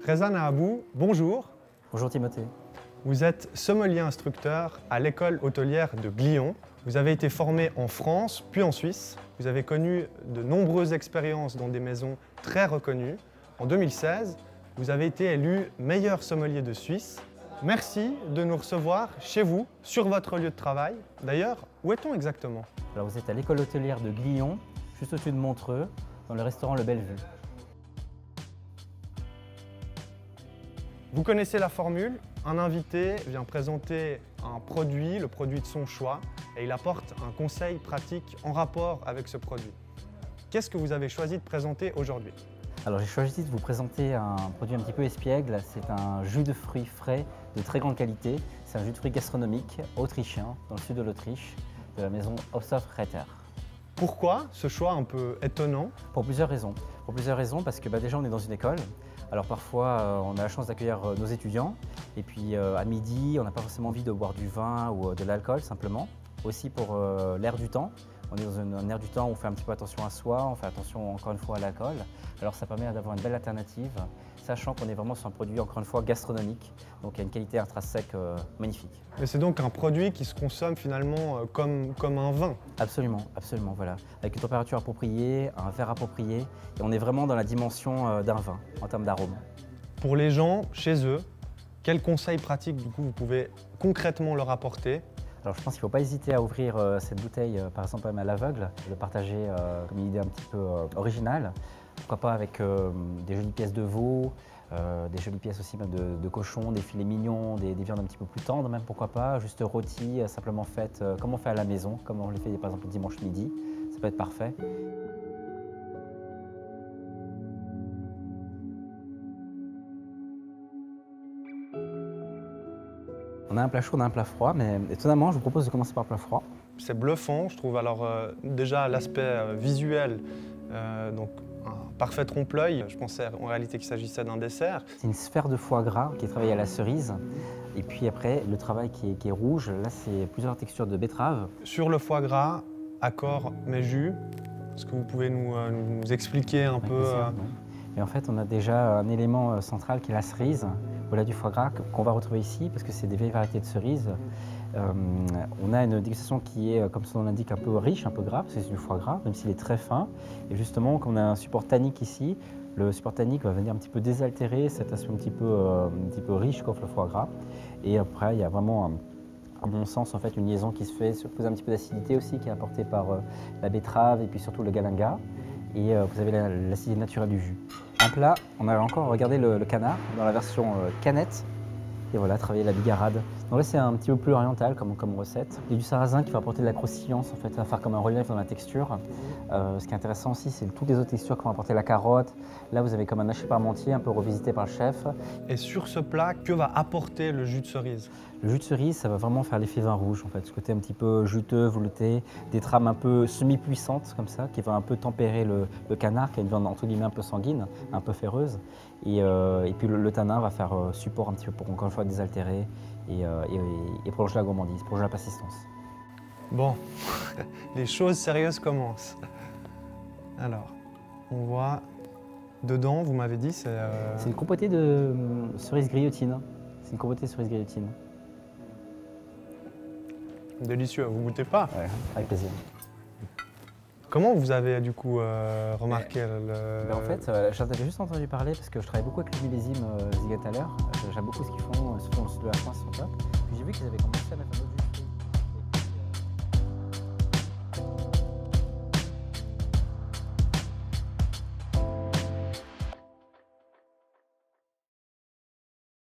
Rezan Ahabou, bonjour. Bonjour Timothée. Vous êtes sommelier instructeur à l'école hôtelière de Glion. Vous avez été formé en France, puis en Suisse. Vous avez connu de nombreuses expériences dans des maisons très reconnues. En 2016, vous avez été élu meilleur sommelier de Suisse. Merci de nous recevoir chez vous, sur votre lieu de travail. D'ailleurs, où est-on exactement? Alors vous êtes à l'école hôtelière de Glion, juste au-dessus de Montreux, dans le restaurant Le Bellevue. Vous connaissez la formule, un invité vient présenter un produit, le produit de son choix, et il apporte un conseil pratique en rapport avec ce produit. Qu'est-ce que vous avez choisi de présenter aujourd'hui? Alors j'ai choisi de vous présenter un produit un petit peu espiègle, c'est un jus de fruits frais de très grande qualité. C'est un jus de fruits gastronomique autrichien, dans le sud de l'Autriche, de la maison Hofsöffreiter. Pourquoi ce choix un peu étonnant? Pour plusieurs raisons. Parce que déjà on est dans une école. Alors parfois on a la chance d'accueillir nos étudiants et puis à midi on n'a pas forcément envie de boire du vin ou de l'alcool simplement. Aussi pour l'air du temps. On est dans un air du temps où on fait un petit peu attention à soi, on fait attention encore une fois à l'alcool. Alors ça permet d'avoir une belle alternative, sachant qu'on est vraiment sur un produit encore une fois gastronomique, donc il y a une qualité intrinsèque magnifique. Mais c'est donc un produit qui se consomme finalement comme un vin? Absolument, absolument, voilà. Avec une température appropriée, un verre approprié, et on est vraiment dans la dimension d'un vin en termes d'arôme. Pour les gens, chez eux, quels conseils pratiques du coup vous pouvez concrètement leur apporter? Alors je pense qu'il ne faut pas hésiter à ouvrir cette bouteille, par exemple même à l'aveugle, de partager comme une idée un petit peu originale. Pourquoi pas avec des jolies pièces de veau, des jolies pièces aussi même de cochon, des filets mignons, des viandes un petit peu plus tendres même, pourquoi pas, juste rôties, simplement faites comme on fait à la maison, comme on les fait par exemple le dimanche midi, ça peut être parfait. On a un plat chaud, on a un plat froid, mais étonnamment, je vous propose de commencer par le plat froid. C'est bluffant, je trouve. Alors déjà l'aspect visuel, donc un parfait trompe-l'œil. Je pensais en réalité qu'il s'agissait d'un dessert. C'est une sphère de foie gras qui est travaillée à la cerise. Et puis après, le travail qui est rouge, là c'est plusieurs textures de betterave. Sur le foie gras, accord mes jus. Est-ce que vous pouvez nous expliquer un peu Et en fait, on a déjà un élément central qui est la cerise, au-delà du foie gras, qu'on va retrouver ici, parce que c'est des vieilles variétés de cerises. On a une dégustation qui est, comme son nom l'indique, un peu riche, un peu gras, parce que c'est du foie gras, même s'il est très fin. Et justement, comme on a un support tannique ici, le support tannique va venir un petit peu désaltérer cet aspect un petit peu riche qu'offre le foie gras. Et après, il y a vraiment, à mon sens, en fait, une liaison qui se fait, sur un petit peu d'acidité aussi, qui est apportée par la betterave et puis surtout le galinga. Et vous avez l'acidité naturelle du jus. Un plat, on a encore regardé le canard dans la version canette. Et voilà, travailler la bigarade. Donc là, c'est un petit peu plus oriental comme recette. Il y a du sarrasin qui va apporter de la croustillance, en fait, ça va faire comme un relief dans la texture. Ce qui est intéressant aussi, c'est toutes les autres textures qui vont apporter la carotte. Là, vous avez comme un hachis parmentier, un peu revisité par le chef. Et sur ce plat, que va apporter le jus de cerise? Le jus de cerise, ça va vraiment faire l'effet vin rouge, en fait. Ce côté un petit peu juteux, velouté, des trames un peu semi-puissantes, comme ça, qui va un peu tempérer le canard, qui a une viande entre guillemets un peu sanguine, un peu féreuse. Et puis le tanin va faire support un petit peu pour encore une fois désaltérer et prolonger la gourmandise, prolonger la persistance. Bon, les choses sérieuses commencent. Alors, on voit dedans, vous m'avez dit, c'est... C'est une compotée de cerises griotines. C'est une compotée de cerises griotines. Délicieux, vous goûtez pas? Ouais, avec plaisir. Comment vous avez du coup remarqué le... En fait, j'en avais juste entendu parler parce que je travaille beaucoup avec le millésime Ziegler. J'aime beaucoup ce qu'ils font, surtout dans le sud de la France, ils sont top. Puis j'ai vu qu'ils avaient commencé à mettre un autre jus.